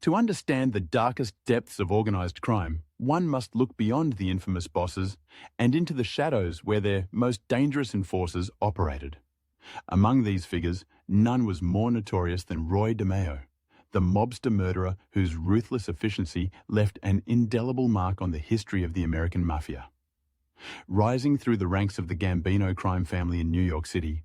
To understand the darkest depths of organized crime, one must look beyond the infamous bosses and into the shadows where their most dangerous enforcers operated. Among these figures, none was more notorious than Roy DeMeo, the mobster murderer whose ruthless efficiency left an indelible mark on the history of the American Mafia. Rising through the ranks of the Gambino crime family in New York City,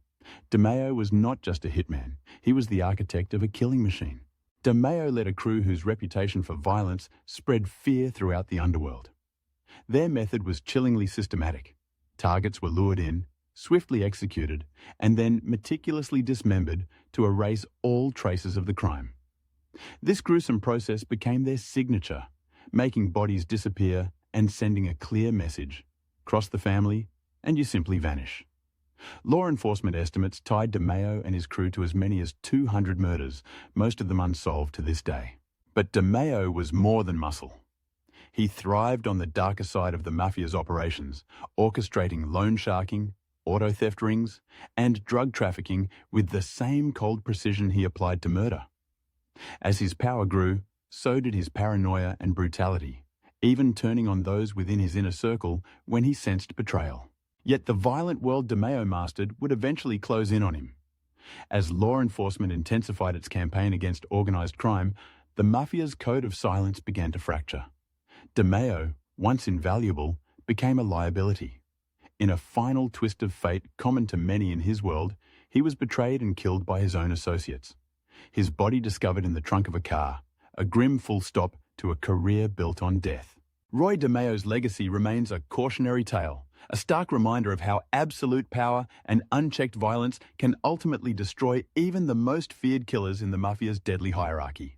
DeMeo was not just a hitman, he was the architect of a killing machine. DeMeo led a crew whose reputation for violence spread fear throughout the underworld. Their method was chillingly systematic. Targets were lured in, swiftly executed, and then meticulously dismembered to erase all traces of the crime. This gruesome process became their signature, making bodies disappear and sending a clear message: cross the family, and you simply vanish. Law enforcement estimates tied DeMeo and his crew to as many as 200 murders, most of them unsolved to this day. But DeMeo was more than muscle. He thrived on the darker side of the Mafia's operations, orchestrating loan sharking, auto theft rings, and drug trafficking with the same cold precision he applied to murder. As his power grew, so did his paranoia and brutality, even turning on those within his inner circle when he sensed betrayal. Yet the violent world DeMeo mastered would eventually close in on him. As law enforcement intensified its campaign against organized crime, the Mafia's code of silence began to fracture. DeMeo, once invaluable, became a liability. In a final twist of fate common to many in his world, he was betrayed and killed by his own associates. His body discovered in the trunk of a car, a grim full stop to a career built on death. Roy DeMeo's legacy remains a cautionary tale, a stark reminder of how absolute power and unchecked violence can ultimately destroy even the most feared killers in the Mafia's deadly hierarchy.